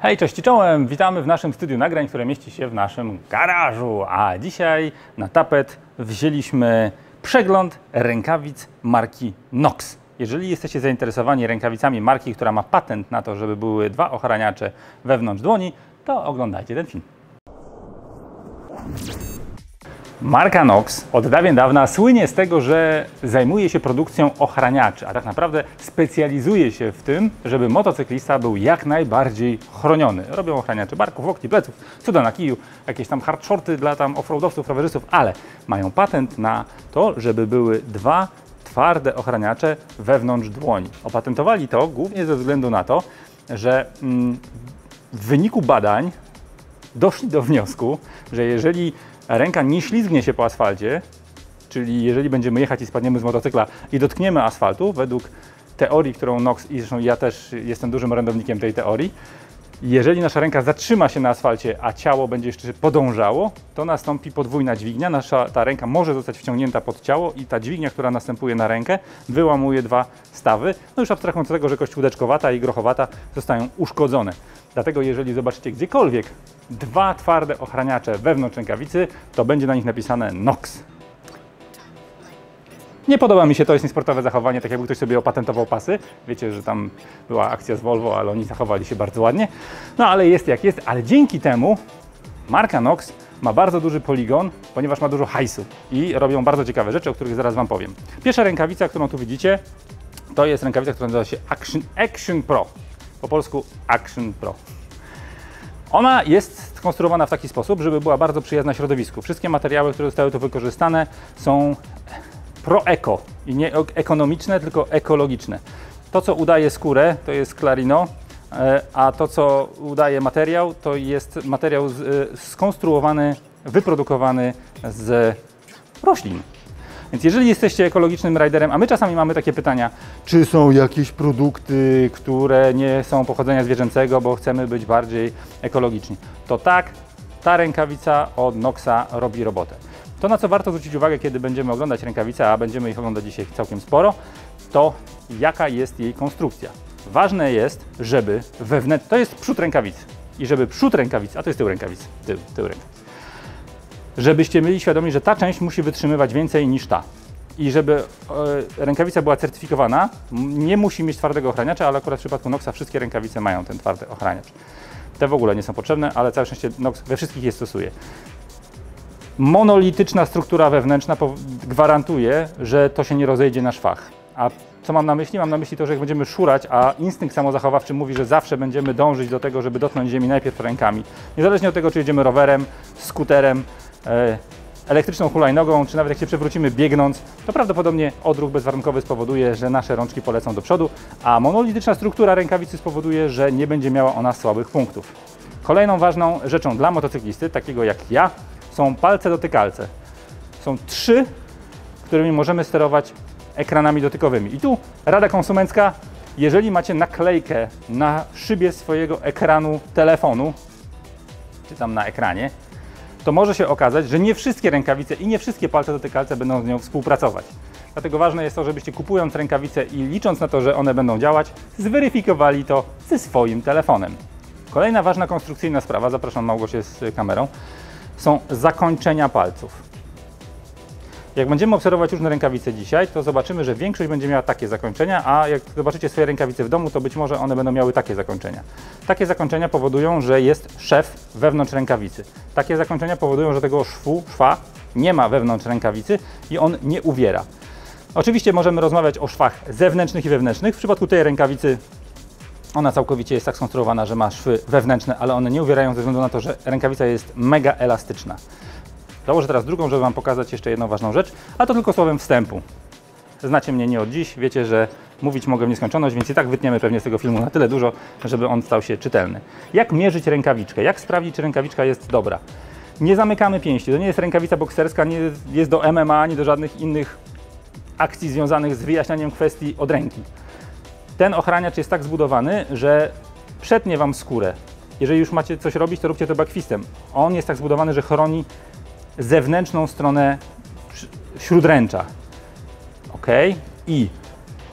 Hej, cześć i czołem! Witamy w naszym studiu nagrań, które mieści się w naszym garażu. A dzisiaj na tapet wzięliśmy przegląd rękawic marki Nox. Jeżeli jesteście zainteresowani rękawicami marki, która ma patent na to, żeby były dwa ochraniacze wewnątrz dłoni, to oglądajcie ten film. Marka Nox od dawien dawna słynie z tego, że zajmuje się produkcją ochraniaczy, a tak naprawdę specjalizuje się w tym, żeby motocyklista był jak najbardziej chroniony. Robią ochraniacze barków, łokci, pleców, cuda na kiju, jakieś tam hard shorty dla tam offroadowców, rowerzystów, ale mają patent na to, żeby były dwa twarde ochraniacze wewnątrz dłoni. Opatentowali to głównie ze względu na to, że w wyniku badań doszli do wniosku, że jeżeli ręka nie ślizgnie się po asfalcie, czyli jeżeli będziemy jechać i spadniemy z motocykla i dotkniemy asfaltu, według teorii, którą Nox, i zresztą ja też jestem dużym orędownikiem tej teorii, jeżeli nasza ręka zatrzyma się na asfalcie, a ciało będzie jeszcze podążało, to nastąpi podwójna dźwignia. Ta ręka może zostać wciągnięta pod ciało i ta dźwignia, która następuje na rękę, wyłamuje dwa stawy. No już abstrahując od tego, że kość łódeczkowata i grochowata zostają uszkodzone. Dlatego jeżeli zobaczycie gdziekolwiek dwa twarde ochraniacze wewnątrz rękawicy, to będzie na nich napisane Nox. Nie podoba mi się to, jest niesportowe zachowanie, tak jakby ktoś sobie opatentował pasy. Wiecie, że tam była akcja z Volvo, ale oni zachowali się bardzo ładnie. No ale jest jak jest, ale dzięki temu marka Nox ma bardzo duży poligon, ponieważ ma dużo hajsu i robią bardzo ciekawe rzeczy, o których zaraz Wam powiem. Pierwsza rękawica, którą tu widzicie, to jest rękawica, która nazywa się Action Pro. Po polsku Action Pro. Ona jest skonstruowana w taki sposób, żeby była bardzo przyjazna środowisku. Wszystkie materiały, które zostały tu wykorzystane, są pro-eko i nie ekonomiczne, tylko ekologiczne. To, co udaje skórę, to jest Clarino, a to, co udaje materiał, to jest materiał skonstruowany, wyprodukowany z roślin. Więc jeżeli jesteście ekologicznym riderem, a my czasami mamy takie pytania, czy są jakieś produkty, które nie są pochodzenia zwierzęcego, bo chcemy być bardziej ekologiczni, to tak, ta rękawica od Noxa robi robotę. To, na co warto zwrócić uwagę, kiedy będziemy oglądać rękawice, a będziemy ich oglądać dzisiaj całkiem sporo, to jaka jest jej konstrukcja. Ważne jest, żeby wewnętrznie, to jest przód rękawicy i żeby przód rękawicy, a to jest tył rękawicy, tył rękawicy, żebyście mieli świadomość, że ta część musi wytrzymywać więcej niż ta. I żeby rękawica była certyfikowana, nie musi mieć twardego ochraniacza, ale akurat w przypadku Noxa wszystkie rękawice mają ten twardy ochraniacz. Te w ogóle nie są potrzebne, ale całe szczęście Nox we wszystkich je stosuje. Monolityczna struktura wewnętrzna gwarantuje, że to się nie rozejdzie na szwach. A co mam na myśli? Mam na myśli to, że jak będziemy szurać, a instynkt samozachowawczy mówi, że zawsze będziemy dążyć do tego, żeby dotknąć ziemi najpierw rękami. Niezależnie od tego, czy jedziemy rowerem, skuterem, elektryczną hulajnogą, czy nawet jak się przewrócimy biegnąc, to prawdopodobnie odruch bezwarunkowy spowoduje, że nasze rączki polecą do przodu, a monolityczna struktura rękawicy spowoduje, że nie będzie miała ona słabych punktów. Kolejną ważną rzeczą dla motocyklisty, takiego jak ja, są palce dotykalce. Są trzy, którymi możemy sterować ekranami dotykowymi. I tu rada konsumencka, jeżeli macie naklejkę na szybie swojego ekranu telefonu, czy tam na ekranie, to może się okazać, że nie wszystkie rękawice i nie wszystkie palce dotykalce będą z nią współpracować. Dlatego ważne jest to, żebyście kupując rękawice i licząc na to, że one będą działać, zweryfikowali to ze swoim telefonem. Kolejna ważna konstrukcyjna sprawa, zapraszam Małgosię z kamerą, są zakończenia palców. Jak będziemy obserwować różne rękawice dzisiaj, to zobaczymy, że większość będzie miała takie zakończenia, a jak zobaczycie swoje rękawice w domu, to być może one będą miały takie zakończenia. Takie zakończenia powodują, że jest szef wewnątrz rękawicy. Takie zakończenia powodują, że tego szwa nie ma wewnątrz rękawicy i on nie uwiera. Oczywiście możemy rozmawiać o szwach zewnętrznych i wewnętrznych. W przypadku tej rękawicy ona całkowicie jest tak skonstruowana, że ma szwy wewnętrzne, ale one nie uwierają ze względu na to, że rękawica jest mega elastyczna. Założę teraz drugą, żeby Wam pokazać jeszcze jedną ważną rzecz, a to tylko słowem wstępu. Znacie mnie nie od dziś, wiecie, że mówić mogę w nieskończoność, więc i tak wytniemy pewnie z tego filmu na tyle dużo, żeby on stał się czytelny. Jak mierzyć rękawiczkę? Jak sprawdzić, czy rękawiczka jest dobra? Nie zamykamy pięści, to nie jest rękawica bokserska, nie jest do MMA, ani do żadnych innych akcji związanych z wyjaśnianiem kwestii od ręki. Ten ochraniacz jest tak zbudowany, że przetnie Wam skórę. Jeżeli już macie coś robić, to róbcie to bakwistem. On jest tak zbudowany, że chroni zewnętrzną stronę śródręcza. Ok? I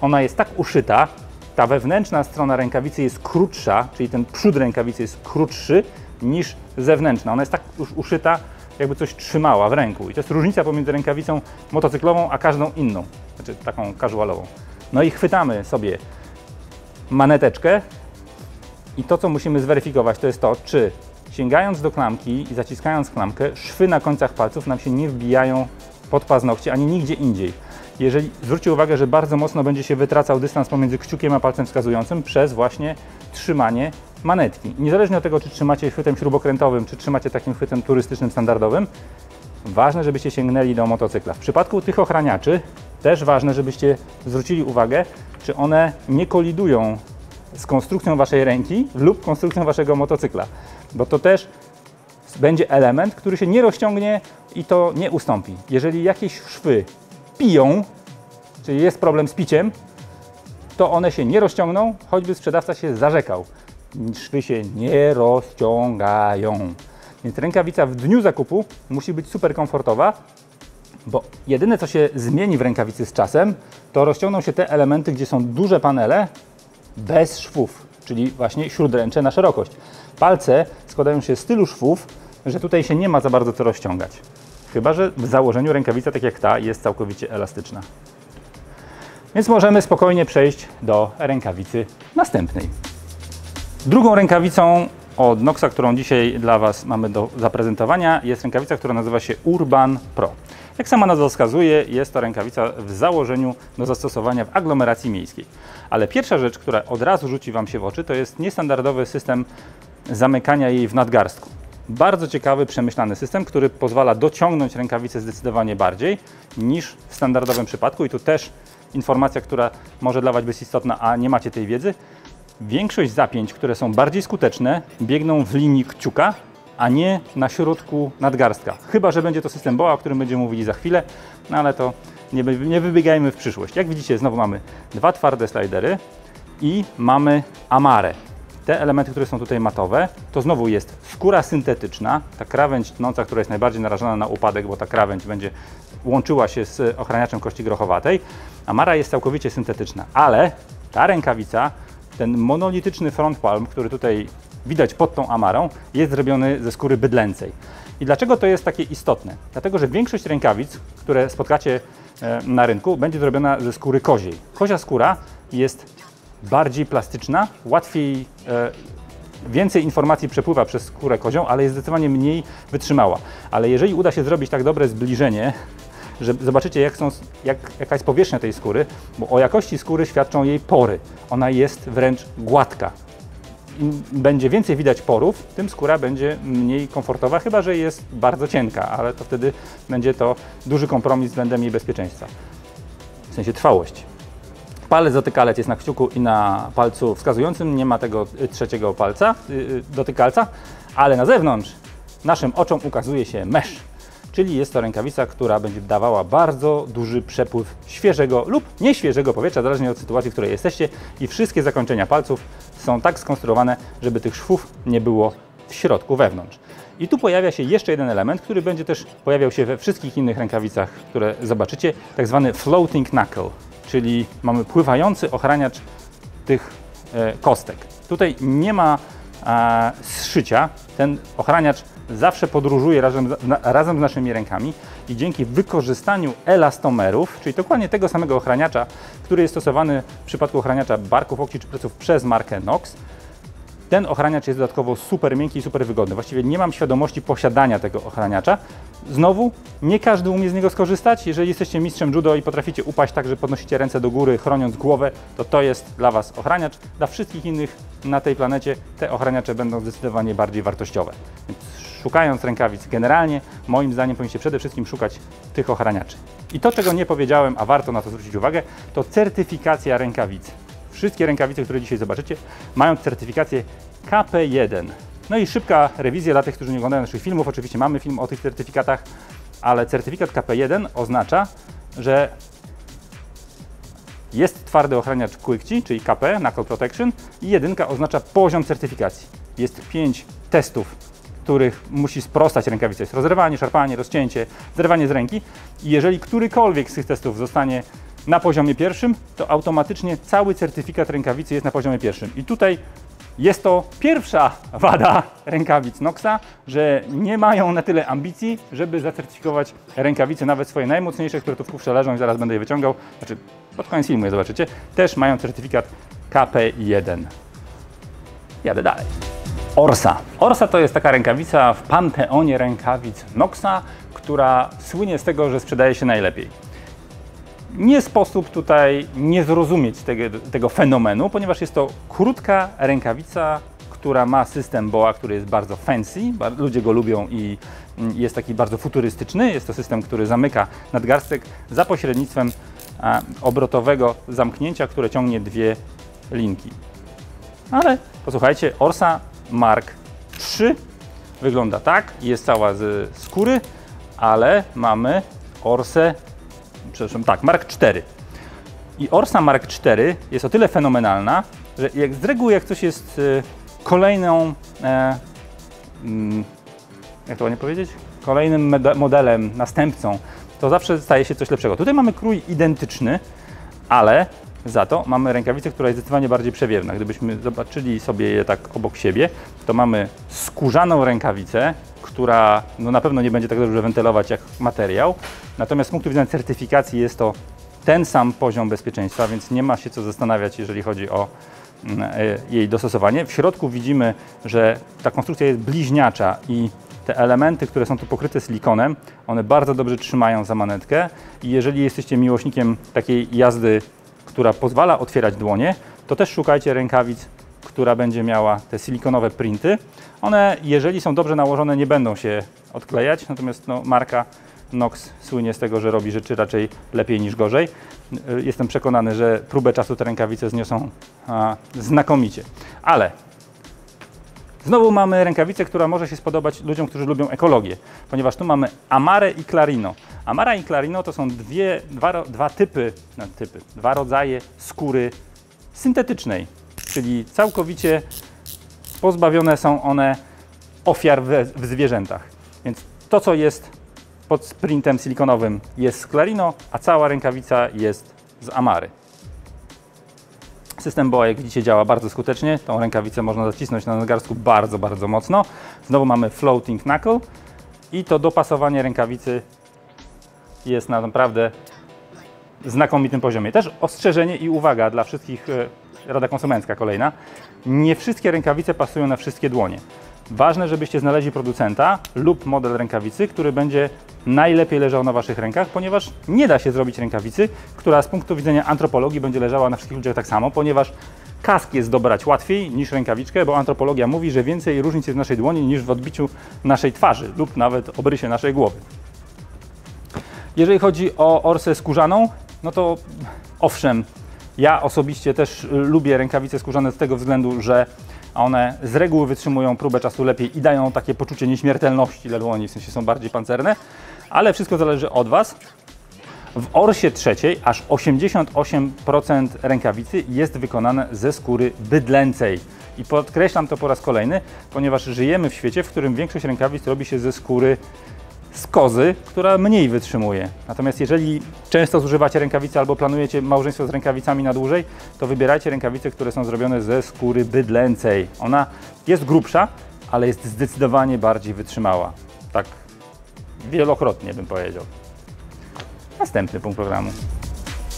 ona jest tak uszyta, ta wewnętrzna strona rękawicy jest krótsza, czyli ten przód rękawicy jest krótszy niż zewnętrzna. Ona jest tak już uszyta, jakby coś trzymała w ręku. I to jest różnica pomiędzy rękawicą motocyklową a każdą inną, znaczy taką casualową. No i chwytamy sobie maneteczkę i to, co musimy zweryfikować, to jest to, czy sięgając do klamki i zaciskając klamkę, szwy na końcach palców nam się nie wbijają pod paznokcie ani nigdzie indziej. Jeżeli zwróćcie uwagę, że bardzo mocno będzie się wytracał dystans pomiędzy kciukiem a palcem wskazującym przez właśnie trzymanie manetki. Niezależnie od tego, czy trzymacie chwytem śrubokrętowym, czy trzymacie takim chwytem turystycznym, standardowym, ważne, żebyście sięgnęli do motocykla. W przypadku tych ochraniaczy też ważne, żebyście zwrócili uwagę, czy one nie kolidują z konstrukcją waszej ręki lub konstrukcją waszego motocykla, bo to też będzie element, który się nie rozciągnie i to nie ustąpi. Jeżeli jakieś szwy piją, czyli jest problem z piciem, to one się nie rozciągną, choćby sprzedawca się zarzekał. Szwy się nie rozciągają. Więc rękawica w dniu zakupu musi być super komfortowa, bo jedyne, co się zmieni w rękawicy z czasem, to rozciągną się te elementy, gdzie są duże panele bez szwów, czyli właśnie śródręcze na szerokość. Palce składają się z tylu szwów, że tutaj się nie ma za bardzo co rozciągać. Chyba że w założeniu rękawica, tak jak ta, jest całkowicie elastyczna. Więc możemy spokojnie przejść do rękawicy następnej. Drugą rękawicą od Noxa, którą dzisiaj dla Was mamy do zaprezentowania, jest rękawica, która nazywa się Urban Pro. Jak sama nazwa wskazuje, jest to rękawica w założeniu do zastosowania w aglomeracji miejskiej. Ale pierwsza rzecz, która od razu rzuci Wam się w oczy, to jest niestandardowy system zamykania jej w nadgarstku. Bardzo ciekawy, przemyślany system, który pozwala dociągnąć rękawicę zdecydowanie bardziej niż w standardowym przypadku. I tu też informacja, która może dla Was być istotna, a nie macie tej wiedzy. Większość zapięć, które są bardziej skuteczne, biegną w linii kciuka, a nie na środku nadgarstka. Chyba że będzie to system BOA, o którym będziemy mówili za chwilę, no ale to nie wybiegajmy w przyszłość. Jak widzicie, znowu mamy dwa twarde slidery i mamy amarę. Te elementy, które są tutaj matowe, to znowu jest skóra syntetyczna, ta krawędź tnąca, która jest najbardziej narażona na upadek, bo ta krawędź będzie łączyła się z ochraniaczem kości grochowatej. Amara jest całkowicie syntetyczna, ale ta rękawica, ten monolityczny front palm, który tutaj widać pod tą amarą, jest zrobiony ze skóry bydlęcej. I dlaczego to jest takie istotne? Dlatego, że większość rękawic, które spotkacie na rynku, będzie zrobiona ze skóry koziej. Kozia skóra jest bardziej plastyczna, łatwiej, więcej informacji przepływa przez skórę kozią, ale jest zdecydowanie mniej wytrzymała. Ale jeżeli uda się zrobić tak dobre zbliżenie, że zobaczycie jaka jest powierzchnia tej skóry, bo o jakości skóry świadczą jej pory. Ona jest wręcz gładka. Im będzie więcej widać porów, tym skóra będzie mniej komfortowa, chyba że jest bardzo cienka, ale to wtedy będzie to duży kompromis względem jej bezpieczeństwa. W sensie trwałości. Palec dotykalec jest na kciuku i na palcu wskazującym, nie ma tego trzeciego palca, dotykalca, ale na zewnątrz naszym oczom ukazuje się mesh, czyli jest to rękawica, która będzie dawała bardzo duży przepływ świeżego lub nieświeżego powietrza, zależnie od sytuacji, w której jesteście, i wszystkie zakończenia palców są tak skonstruowane, żeby tych szwów nie było w środku, wewnątrz. I tu pojawia się jeszcze jeden element, który będzie też pojawiał się we wszystkich innych rękawicach, które zobaczycie, tak zwany floating knuckle, czyli mamy pływający ochraniacz tych kostek. Tutaj nie ma zszycia, ten ochraniacz zawsze podróżuje razem z naszymi rękami i dzięki wykorzystaniu elastomerów, czyli dokładnie tego samego ochraniacza, który jest stosowany w przypadku ochraniacza barków, łokci czy pleców przez markę Nox, ten ochraniacz jest dodatkowo super miękki i super wygodny. Właściwie nie mam świadomości posiadania tego ochraniacza. Znowu, nie każdy umie z niego skorzystać. Jeżeli jesteście mistrzem judo i potraficie upaść tak, że podnosicie ręce do góry, chroniąc głowę, to jest dla Was ochraniacz. Dla wszystkich innych na tej planecie te ochraniacze będą zdecydowanie bardziej wartościowe. Więc szukając rękawic, generalnie moim zdaniem powinniście przede wszystkim szukać tych ochraniaczy. I to, czego nie powiedziałem, a warto na to zwrócić uwagę, to certyfikacja rękawicy. Wszystkie rękawice, które dzisiaj zobaczycie, mają certyfikację KP1. No i szybka rewizja dla tych, którzy nie oglądają naszych filmów. Oczywiście mamy film o tych certyfikatach, ale certyfikat KP1 oznacza, że jest twardy ochraniacz QuickTi, czyli KP, Knuckle Protection, i jedynka oznacza poziom certyfikacji. Jest 5 testów, których musi sprostać rękawica. Jest rozerwanie, szarpanie, rozcięcie, zerwanie z ręki. I jeżeli którykolwiek z tych testów zostanie na poziomie pierwszym, to automatycznie cały certyfikat rękawicy jest na poziomie pierwszym. I tutaj jest to pierwsza wada rękawic Knoxa, że nie mają na tyle ambicji, żeby zacertyfikować rękawice, nawet swoje najmocniejsze, które tu w kufrze leżą i zaraz będę je wyciągał, znaczy pod koniec filmu je zobaczycie, też mają certyfikat KP1. Jadę dalej. Orsa. Orsa to jest taka rękawica w panteonie rękawic Knoxa, która słynie z tego, że sprzedaje się najlepiej. Nie sposób tutaj nie zrozumieć tego fenomenu, ponieważ jest to krótka rękawica, która ma system BOA, który jest bardzo fancy, ludzie go lubią i jest taki bardzo futurystyczny. Jest to system, który zamyka nadgarstek za pośrednictwem obrotowego zamknięcia, które ciągnie dwie linki. Ale posłuchajcie, Orsa Mark III wygląda tak, jest cała z skóry, ale mamy Orsę, przepraszam, tak, Mark IV. I Orsa Mark IV jest o tyle fenomenalna, że jak z reguły jak coś jest kolejną, jak to ładnie powiedzieć, kolejnym modelem, następcą, to zawsze staje się coś lepszego. Tutaj mamy krój identyczny, ale za to mamy rękawicę, która jest zdecydowanie bardziej przewiewna. Gdybyśmy zobaczyli sobie je tak obok siebie, to mamy skórzaną rękawicę, która no na pewno nie będzie tak dobrze wentylować jak materiał. Natomiast z punktu widzenia certyfikacji jest to ten sam poziom bezpieczeństwa, więc nie ma się co zastanawiać, jeżeli chodzi o jej dostosowanie. W środku widzimy, że ta konstrukcja jest bliźniacza i te elementy, które są tu pokryte silikonem, one bardzo dobrze trzymają za manetkę i jeżeli jesteście miłośnikiem takiej jazdy, która pozwala otwierać dłonie, to też szukajcie rękawic, która będzie miała te silikonowe printy. One, jeżeli są dobrze nałożone, nie będą się odklejać, natomiast no, marka Knox słynie z tego, że robi rzeczy raczej lepiej niż gorzej. Jestem przekonany, że próbę czasu te rękawice zniosą znakomicie. Ale znowu mamy rękawicę, która może się spodobać ludziom, którzy lubią ekologię, ponieważ tu mamy Amare i Clarino. Amara i Clarino to są dwa rodzaje skóry syntetycznej, czyli całkowicie pozbawione są one ofiar w zwierzętach. Więc to, co jest pod sprintem silikonowym, jest z Clarino, a cała rękawica jest z Amary. System BOA, jak widzicie, działa bardzo skutecznie. Tą rękawicę można zacisnąć na nadgarstku bardzo, bardzo mocno. Znowu mamy floating knuckle i to dopasowanie rękawicy jest na naprawdę znakomitym poziomie. Też ostrzeżenie i uwaga dla wszystkich, rada konsumencka kolejna. Nie wszystkie rękawice pasują na wszystkie dłonie. Ważne, żebyście znaleźli producenta lub model rękawicy, który będzie najlepiej leżał na Waszych rękach, ponieważ nie da się zrobić rękawicy, która z punktu widzenia antropologii będzie leżała na wszystkich ludziach tak samo, ponieważ kask jest dobrać łatwiej niż rękawiczkę, bo antropologia mówi, że więcej różnic jest w naszej dłoni niż w odbiciu naszej twarzy lub nawet obrysie naszej głowy. Jeżeli chodzi o orsę skórzaną, no to owszem, ja osobiście też lubię rękawice skórzane z tego względu, że one z reguły wytrzymują próbę czasu lepiej i dają takie poczucie nieśmiertelności dla dłoni, w sensie są bardziej pancerne, ale wszystko zależy od Was. W Orsie trzeciej aż 88% rękawicy jest wykonane ze skóry bydlęcej. I podkreślam to po raz kolejny, ponieważ żyjemy w świecie, w którym większość rękawic robi się ze skóry z kozy, która mniej wytrzymuje. Natomiast jeżeli często zużywacie rękawice albo planujecie małżeństwo z rękawicami na dłużej, to wybierajcie rękawice, które są zrobione ze skóry bydlęcej. Ona jest grubsza, ale jest zdecydowanie bardziej wytrzymała. Tak wielokrotnie bym powiedział. Następny punkt programu.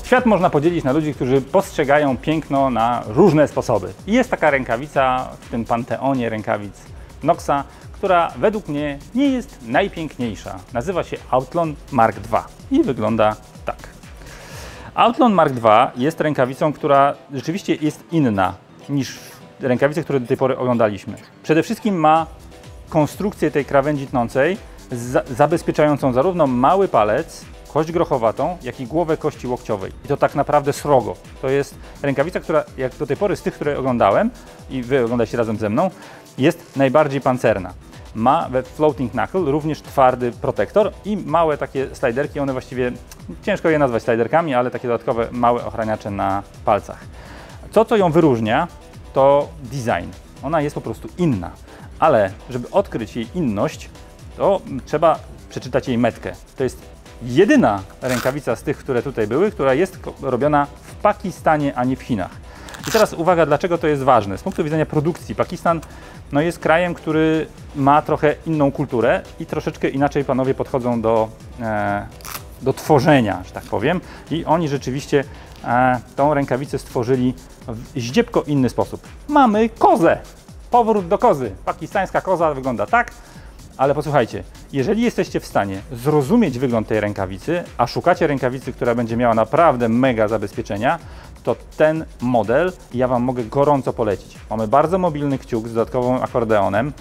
Świat można podzielić na ludzi, którzy postrzegają piękno na różne sposoby. I jest taka rękawica w tym panteonie rękawic Knoxa, która według mnie nie jest najpiękniejsza. Nazywa się Outlon Mark II i wygląda tak. Outlon Mark II jest rękawicą, która rzeczywiście jest inna niż rękawice, które do tej pory oglądaliśmy. Przede wszystkim ma konstrukcję tej krawędzi tnącej zabezpieczającą zarówno mały palec, kość grochowatą, jak i głowę kości łokciowej. I to tak naprawdę srogo. To jest rękawica, która jak do tej pory z tych, które oglądałem i Wy oglądacie razem ze mną, jest najbardziej pancerna. Ma we floating knuckle również twardy protektor i małe takie sliderki, one właściwie ciężko je nazwać sliderkami, ale takie dodatkowe małe ochraniacze na palcach. To, co ją wyróżnia, to design. Ona jest po prostu inna, ale żeby odkryć jej inność, to trzeba przeczytać jej metkę. To jest jedyna rękawica z tych, które tutaj były, która jest robiona w Pakistanie, a nie w Chinach. I teraz uwaga, dlaczego to jest ważne. Z punktu widzenia produkcji, Pakistan no, jest krajem, który ma trochę inną kulturę i troszeczkę inaczej panowie podchodzą do tworzenia, że tak powiem. I oni rzeczywiście tą rękawicę stworzyli w zdziepko inny sposób. Mamy kozę. Powrót do kozy. Pakistańska koza wygląda tak, ale posłuchajcie, jeżeli jesteście w stanie zrozumieć wygląd tej rękawicy, a szukacie rękawicy, która będzie miała naprawdę mega zabezpieczenia, to ten model ja Wam mogę gorąco polecić. Mamy bardzo mobilny kciuk z dodatkowym akordeonem.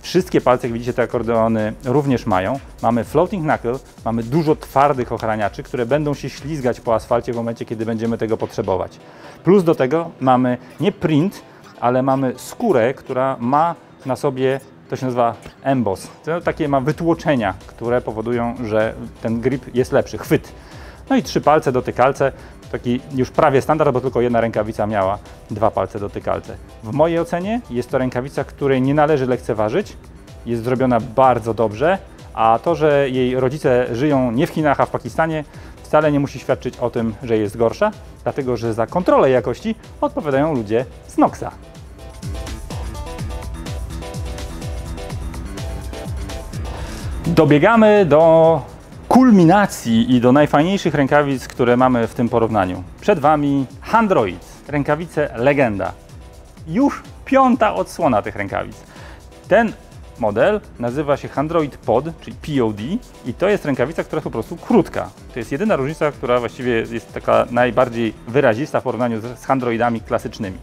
Wszystkie palce, jak widzicie, te akordeony również mają. Mamy floating knuckle, mamy dużo twardych ochraniaczy, które będą się ślizgać po asfalcie w momencie, kiedy będziemy tego potrzebować. Plus do tego mamy nie print, ale mamy skórę, która ma na sobie, to się nazywa emboss. To takie ma wytłoczenia, które powodują, że ten grip jest lepszy, chwyt. No i 3 palce dotykalce, taki już prawie standard, bo tylko jedna rękawica miała 2 palce dotykalce. W mojej ocenie jest to rękawica, której nie należy lekceważyć, jest zrobiona bardzo dobrze, a to, że jej rodzice żyją nie w Chinach, a w Pakistanie, wcale nie musi świadczyć o tym, że jest gorsza, dlatego że za kontrolę jakości odpowiadają ludzie z Noxa. Dobiegamy do kulminacji i do najfajniejszych rękawic, które mamy w tym porównaniu. Przed Wami Handroid, rękawice legenda. Już 5. odsłona tych rękawic. Ten model nazywa się Handroid Pod, czyli POD i to jest rękawica, która jest po prostu krótka. To jest jedyna różnica, która właściwie jest taka najbardziej wyrazista w porównaniu z Handroidami klasycznymi.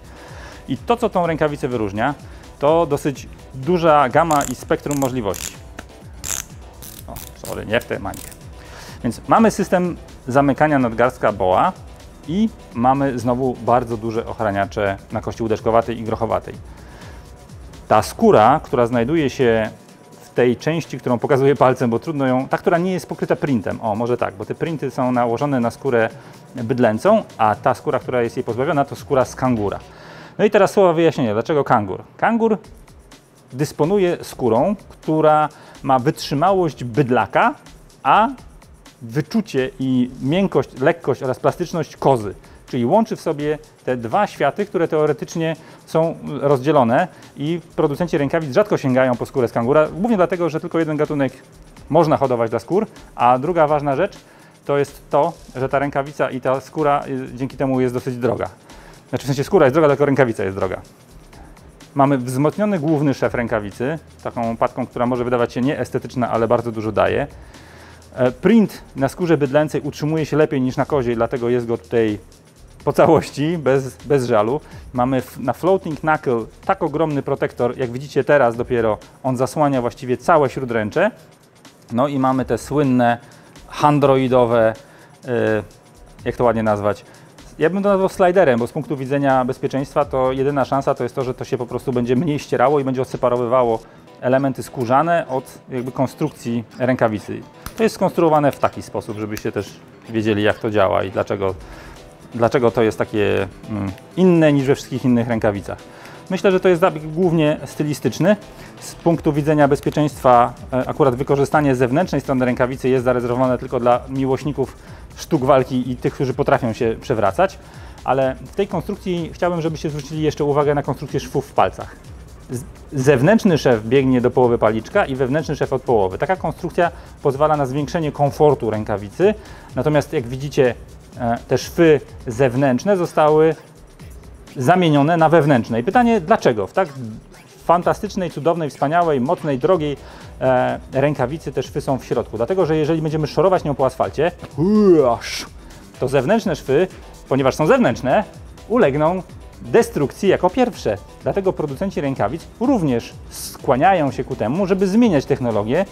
I to, co tą rękawicę wyróżnia, to dosyć duża gama i spektrum możliwości. O, sorry, nie w tę mańkę. Więc mamy system zamykania nadgarstka BOA i mamy znowu bardzo duże ochraniacze na kości łódeczkowatej i grochowatej. Ta skóra, która znajduje się w tej części, którą pokazuję palcem, bo trudno ją, ta, która nie jest pokryta printem, o może tak, bo te printy są nałożone na skórę bydlęcą, a ta skóra, która jest jej pozbawiona, to skóra z kangura. No i teraz słowa wyjaśnienia, dlaczego kangur? Kangur dysponuje skórą, która ma wytrzymałość bydlaka, a wyczucie i miękkość, lekkość oraz plastyczność kozy. Czyli łączy w sobie te dwa światy, które teoretycznie są rozdzielone i producenci rękawic rzadko sięgają po skórę z kangura, głównie dlatego, że tylko jeden gatunek można hodować dla skór, a druga ważna rzecz to jest to, że ta rękawica i ta skóra dzięki temu jest dosyć droga. Znaczy w sensie skóra jest droga, tylko rękawica jest droga. Mamy wzmocniony główny szef rękawicy, taką patką, która może wydawać się nieestetyczna, ale bardzo dużo daje. Print na skórze bydlęcej utrzymuje się lepiej niż na koziej, dlatego jest go tutaj po całości, bez żalu. Mamy na floating knuckle tak ogromny protektor, jak widzicie teraz dopiero, on zasłania właściwie całe śródręcze. No i mamy te słynne handroidowe, jak to ładnie nazwać, ja bym to nazwał sliderem, bo z punktu widzenia bezpieczeństwa to jedyna szansa to jest to, że to się po prostu będzie mniej ścierało i będzie odseparowywało elementy skórzane od jakby konstrukcji rękawicy. To jest skonstruowane w taki sposób, żebyście też wiedzieli, jak to działa i dlaczego to jest takie inne niż we wszystkich innych rękawicach. Myślę, że to jest zabieg głównie stylistyczny. Z punktu widzenia bezpieczeństwa akurat wykorzystanie zewnętrznej strony rękawicy jest zarezerwowane tylko dla miłośników sztuk walki i tych, którzy potrafią się przewracać, ale w tej konstrukcji chciałbym, żebyście zwrócili jeszcze uwagę na konstrukcję szwów w palcach. Zewnętrzny szef biegnie do połowy paliczka i wewnętrzny szef od połowy. Taka konstrukcja pozwala na zwiększenie komfortu rękawicy, natomiast jak widzicie, te szwy zewnętrzne zostały zamienione na wewnętrzne. I pytanie, dlaczego? W tak fantastycznej, cudownej, wspaniałej, mocnej, drogiej rękawicy te szwy są w środku. Dlatego, że jeżeli będziemy szorować nią po asfalcie, to zewnętrzne szwy, ponieważ są zewnętrzne, ulegną destrukcji jako pierwsze. Dlatego producenci rękawic również skłaniają się ku temu, żeby zmieniać technologię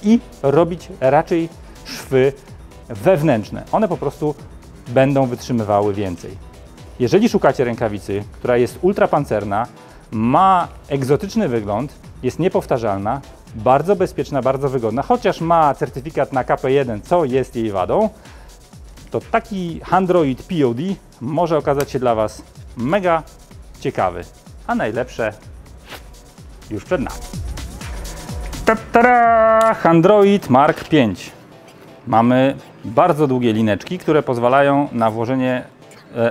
i robić raczej szwy wewnętrzne. One po prostu będą wytrzymywały więcej. Jeżeli szukacie rękawicy, która jest ultrapancerna, ma egzotyczny wygląd, jest niepowtarzalna, bardzo bezpieczna, bardzo wygodna, chociaż ma certyfikat na KP1, co jest jej wadą, to taki Handroid POD może okazać się dla Was mega ciekawy, a najlepsze już przed nami. Ta-ta-da! Handroid Mark V. Mamy bardzo długie lineczki, które pozwalają na włożenie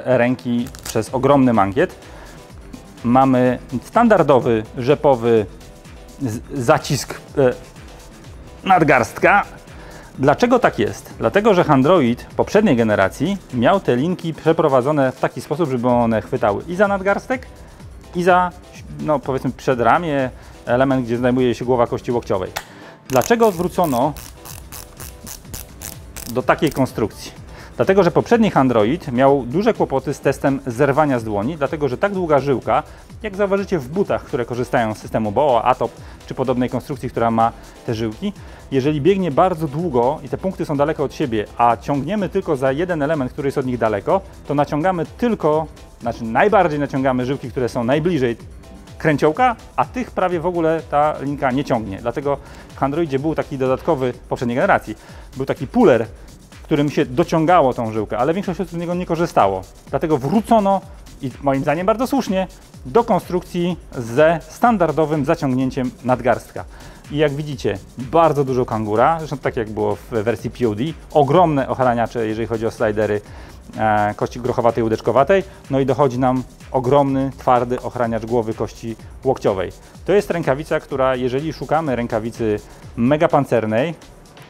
ręki przez ogromny mankiet. Mamy standardowy, rzepowy zacisk nadgarstka. Dlaczego tak jest? Dlatego, że Handroid poprzedniej generacji miał te linki przeprowadzone w taki sposób, żeby one chwytały i za nadgarstek, i za, no powiedzmy, przedramię, element, gdzie znajduje się głowa kości łokciowej. Dlaczego wrócono do takiej konstrukcji? Dlatego, że poprzedni Handroid miał duże kłopoty z testem zerwania z dłoni, dlatego, że tak długa żyłka, jak zauważycie w butach, które korzystają z systemu BOA, ATOP czy podobnej konstrukcji, która ma te żyłki, jeżeli biegnie bardzo długo i te punkty są daleko od siebie, a ciągniemy tylko za jeden element, który jest od nich daleko, to naciągamy tylko, znaczy najbardziej naciągamy żyłki, które są najbliżej kręciołka, a tych prawie w ogóle ta linka nie ciągnie. Dlatego w Handroidzie był taki dodatkowy, poprzedniej generacji, był taki puller, którym się dociągało tą żyłkę, ale większość osób z niego nie korzystało. Dlatego wrócono, i moim zdaniem bardzo słusznie, do konstrukcji ze standardowym zaciągnięciem nadgarstka. I jak widzicie, bardzo dużo kangura, zresztą tak jak było w wersji POD, ogromne ochraniacze, jeżeli chodzi o slidery kości grochowatej, łydeczkowatej, no i dochodzi nam ogromny, twardy ochraniacz głowy kości łokciowej. To jest rękawica, która, jeżeli szukamy rękawicy mega pancernej,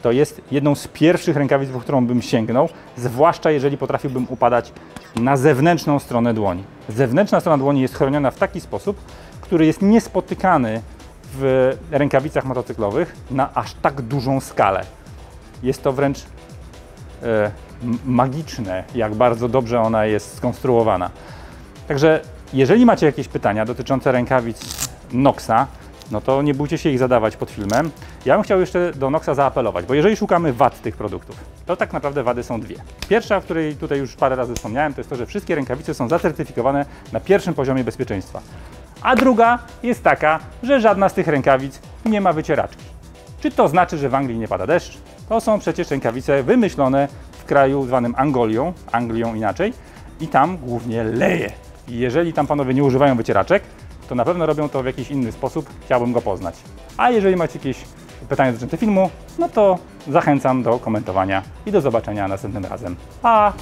to jest jedną z pierwszych rękawic, po którą bym sięgnął, zwłaszcza jeżeli potrafiłbym upadać na zewnętrzną stronę dłoni. Zewnętrzna strona dłoni jest chroniona w taki sposób, który jest niespotykany w rękawicach motocyklowych na aż tak dużą skalę. Jest to wręcz magiczne, jak bardzo dobrze ona jest skonstruowana. Także jeżeli macie jakieś pytania dotyczące rękawic Noxa, no to nie bójcie się ich zadawać pod filmem. Ja bym chciał jeszcze do Noxa zaapelować, bo jeżeli szukamy wad tych produktów, to tak naprawdę wady są dwie. Pierwsza, o której tutaj już parę razy wspomniałem, to jest to, że wszystkie rękawice są zacertyfikowane na pierwszym poziomie bezpieczeństwa. A druga jest taka, że żadna z tych rękawic nie ma wycieraczki. Czy to znaczy, że w Anglii nie pada deszcz? To są przecież rękawice wymyślone w kraju zwanym Anglią inaczej, i tam głównie leje. I jeżeli tam panowie nie używają wycieraczek, to na pewno robią to w jakiś inny sposób, chciałbym go poznać. A jeżeli macie jakieś pytania dotyczące filmu, no to zachęcam do komentowania i do zobaczenia następnym razem. Pa!